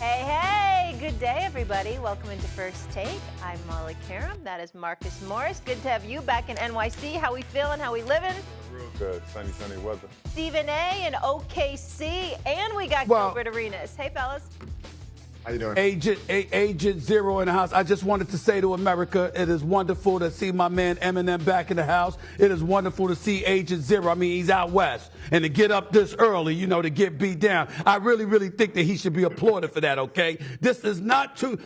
Hey, good day, everybody. Welcome into First Take. I'm Molly Qerim. That is Marcus Morris. Good to have you back in NYC. How we feeling? How we living? Real good. Sunny weather. Stephen A. in OKC. And we got Gilbert Arenas. Hey, fellas. How you doing? Agent Zero in the house. I just wanted to say to America, it is wonderful to see my man Eminem back in the house. It is wonderful to see Agent Zero. I mean, he's out west. And to get up this early, to get beat down. I really think that he should be applauded for that, okay? This is not the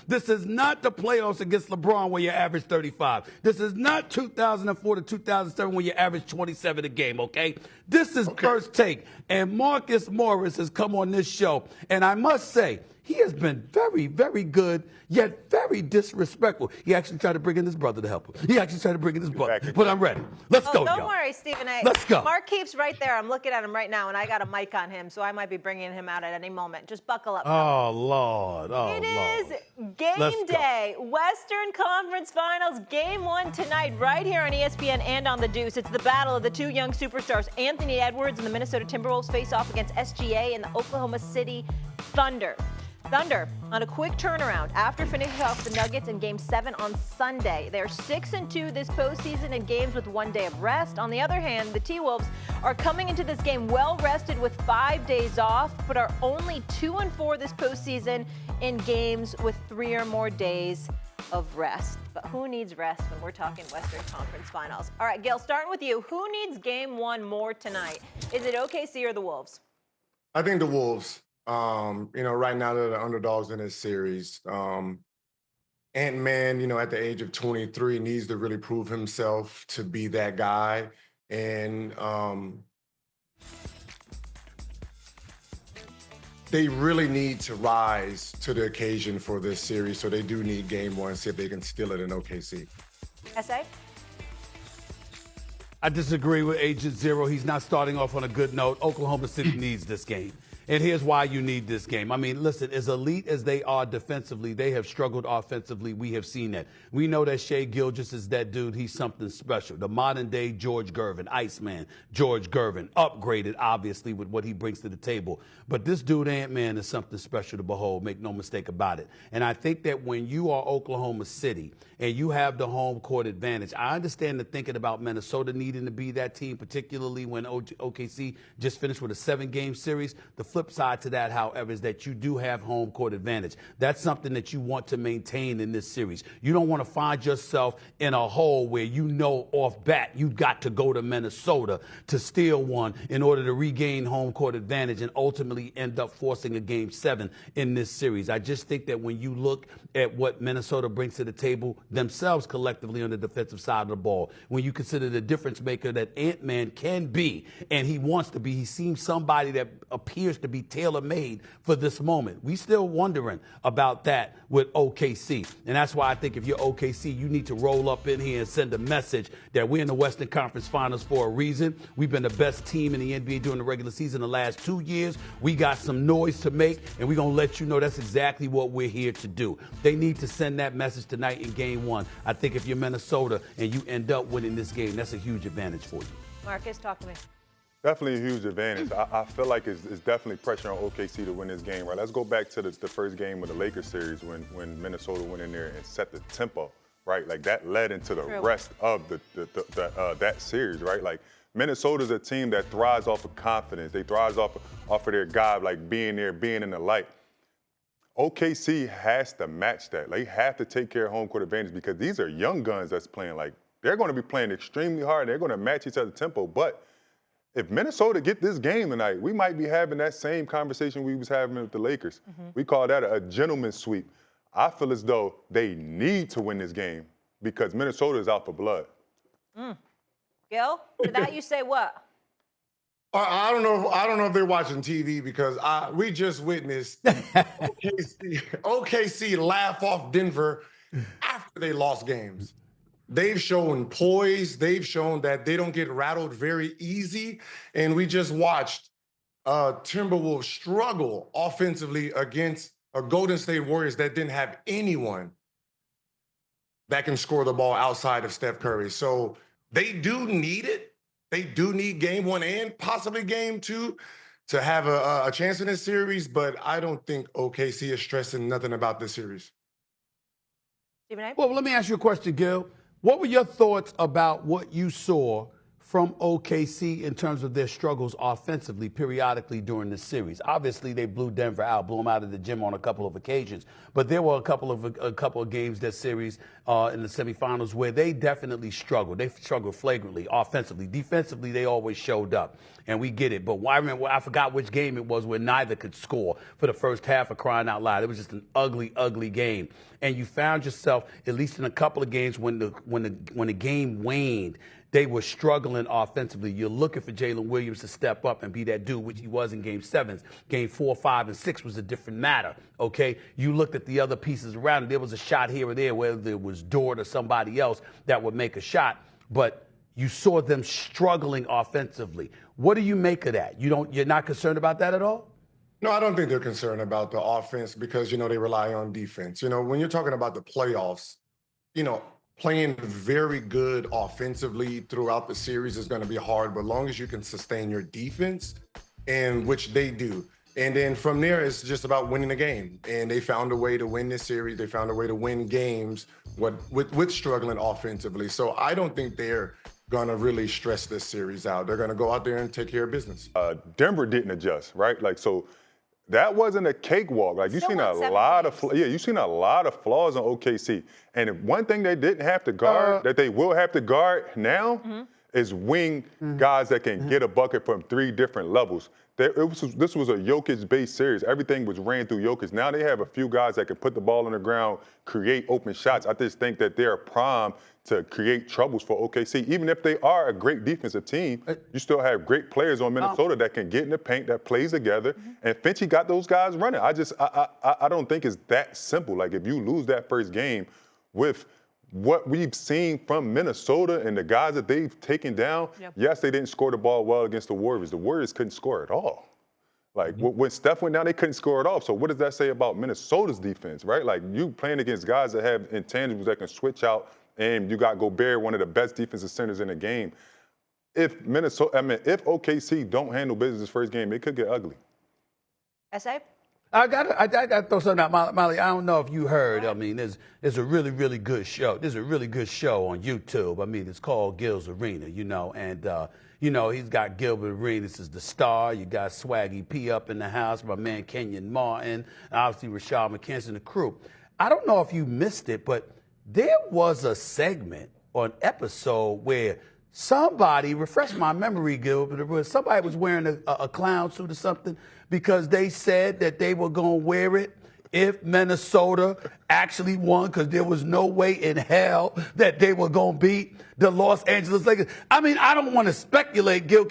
playoffs against LeBron where you average 35. This is not 2004 to 2007 when you average 27 a game, okay? This is First Take. And Marcus Morris has come on this show. And I must say, he has been very good, yet very disrespectful. He actually tried to bring in his brother to help him. But I'm ready. Let's go, y'all. Don't worry, Stephen A. Let's go. Mark keeps right there. I'm looking at him right now, and I got a mic on him, so I might be bringing him out at any moment. Just buckle up. Oh, Lord. It is game day. Western Conference Finals, game 1 tonight, right here on ESPN and on The Deuce. It's the battle of the two young superstars. Anthony Edwards and the Minnesota Timberwolves face off against SGA and the Oklahoma City Thunder. Thunder on a quick turnaround after finishing off the Nuggets in Game 7 on Sunday. They're 6-2 this postseason in games with 1 day of rest. On the other hand, the T-Wolves are coming into this game well-rested with 5 days off, but are only 2-4 this postseason in games with 3 or more days of rest. But who needs rest when we're talking Western Conference Finals? All right, Gil, starting with you. Who needs Game 1 more tonight? Is it OKC or the Wolves? I think the Wolves. Right now they're the underdogs in this series. Ant-Man, at the age of 23, needs to really prove himself to be that guy. And they really need to rise to the occasion for this series. So they do need Game 1, see if they can steal it in OKC. S.A.? I disagree with Agent Zero. He's not starting off on a good note. Oklahoma City needs this game. And here's why you need this game. I mean, listen, as elite as they are defensively, they have struggled offensively. We have seen that. We know that Shai Gilgeous is that dude. He's something special. The modern-day George Gervin, Iceman, George Gervin, upgraded, obviously, with what he brings to the table. But this dude, Ant-Man, is something special to behold. Make no mistake about it. And I think that when you are Oklahoma City and you have the home court advantage, I understand the thinking about Minnesota needing to be that team, particularly when OKC just finished with a 7-game series. The flip side to that, however, is that you do have home court advantage. That's something that you want to maintain in this series. You don't want to find yourself in a hole where off bat you've got to go to Minnesota to steal one in order to regain home court advantage and ultimately end up forcing a Game 7 in this series. I just think that when you look at what Minnesota brings to the table themselves collectively on the defensive side of the ball, when you consider the difference maker that Ant-Man can be and he wants to be, he seems somebody that appears to be tailor-made for this moment. We still wondering about that with OKC. And that's why I think if you're OKC, you need to roll up in here and send a message that we're in the Western Conference Finals for a reason. We've been the best team in the NBA during the regular season the last 2 years. We got some noise to make, and we're going to let you know that's exactly what we're here to do. They need to send that message tonight in Game 1. I think if you're Minnesota and you end up winning this game, that's a huge advantage for you. Marcus, talk to me. Definitely a huge advantage. I feel like it's definitely pressure on OKC to win this game, right? Let's go back to the first game of the Lakers series when Minnesota went in there and set the tempo, right? Like that led into the rest of that series, right? Like Minnesota's a team that thrives off of confidence. They thrive off of their guy, like being there, being in the light. OKC has to match that. They have to take care of home court advantage because these are young guns that's playing. Like they're going to be playing extremely hard. They're going to match each other's tempo, but if Minnesota get this game tonight, we might be having that same conversation we was having with the Lakers. We call that a gentleman's sweep. I feel as though they need to win this game because Minnesota is out for blood. Gil, to that you say what? I don't know if they're watching TV because we just witnessed OKC laugh off Denver after they lost games. They've shown poise. They've shown that they don't get rattled very easy. And we just watched Timberwolves struggle offensively against a Golden State Warriors that didn't have anyone that can score the ball outside of Steph Curry. So they do need it. They do need Game 1 and possibly Game 2 to have a chance in this series, but I don't think OKC is stressing nothing about this series. Stephen A? Well, let me ask you a question, Gil. What were your thoughts about what you saw from OKC in terms of their struggles offensively periodically during this series? Obviously, they blew Denver out, blew them out of the gym on a couple of occasions. But there were a couple of games that series in the semifinals where they definitely struggled. They struggled flagrantly offensively. Defensively, they always showed up, and we get it. But I forgot which game it was where neither could score for the first half, of crying out loud. It was just an ugly, ugly game. And you found yourself, at least in a couple of games, when the game waned, they were struggling offensively. You're looking for Jalen Williams to step up and be that dude, which he was in Game 7s. Game 4, 5, and 6 was a different matter, okay? You looked at the other pieces around it. There was a shot here or there, whether it was Dort or somebody else that would make a shot, but you saw them struggling offensively. What do you make of that? You're not concerned about that at all? No, I don't think they're concerned about the offense because, they rely on defense. When you're talking about the playoffs, playing very good offensively throughout the series is going to be hard, but as long as you can sustain your defense, and which they do. And then from there, it's just about winning the game. And they found a way to win this series. They found a way to win games with struggling offensively. So I don't think they're going to really stress this series out. They're going to go out there and take care of business. Denver didn't adjust, right? So that wasn't a cakewalk. You've seen a lot of flaws on OKC. And one thing they didn't have to guard that they will have to guard now is wing guys that can get a bucket from 3 different levels. This was a Jokic-based series. Everything was ran through Jokic. Now they have a few guys that can put the ball on the ground, create open shots. I just think that they're primed to create troubles for OKC. Even if they are a great defensive team, you still have great players on Minnesota that can get in the paint, that plays together. And Finchie got those guys running. I don't think it's that simple. If you lose that first game with what we've seen from Minnesota and the guys that they've taken down, yes, they didn't score the ball well against the Warriors. The Warriors couldn't score at all. When Steph went down, they couldn't score at all. So what does that say about Minnesota's defense, right? You playing against guys that have intangibles that can switch out, and you got Gilbert, one of the best defensive centers in the game. If OKC don't handle business this first game, it could get ugly. S.A.? I got to throw something out, Molly. I don't know if you heard. There's a really, really good show. There's a really good show on YouTube. It's called Gil's Arena, and he's got Gilbert Arenas is the star. You got Swaggy P up in the house, my man Kenyon Martin, obviously Rashad McKenzie, the crew. I don't know if you missed it, but there was a segment or an episode where somebody, refresh my memory, Gilbert, somebody was wearing a clown suit or something because they said that they were going to wear it if Minnesota actually won, because there was no way in hell that they were going to beat the Los Angeles Lakers. I don't want to speculate, Gil.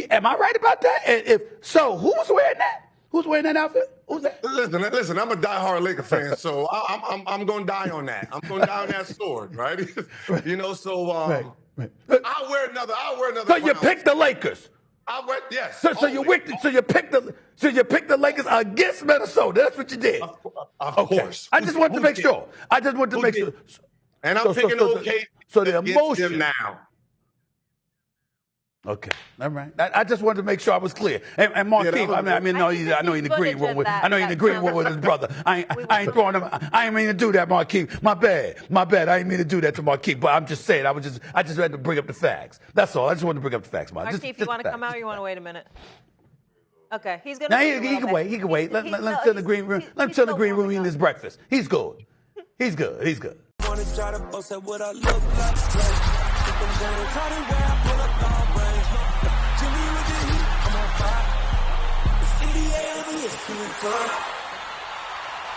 Am I right about that? And if so, who's wearing that? Who's wearing that outfit? Who's that? Listen, I'm a diehard Laker fan, so I'm going to die on that. I'm going to die on that sword, right? Right. I'll wear another. So you picked the Lakers. Yes. So you picked the Lakers against Minnesota. That's what you did. Of course. I just wanted to make sure. And I'm picking OK. So the emotion now. Okay, all right. I just wanted to make sure I was clear. And Marquise, I know he's agreeing with his brother. I ain't throwing him. I ain't mean to do that, Marquise. My bad. I ain't mean to do that to Marquise. But I'm just saying. I just had to bring up the facts. That's all. I just wanted to bring up the facts, Marquise. Marquise, you want to come out or you want to wait a minute? Okay, he's gonna. Now he can wait. He can wait. Let him sit in the green room. Let him sit in the green room eating his breakfast. He's good. He's good. Wanna try to boast at what I look like. Jimmy with the heat, I'm on fire. It's NBA over here.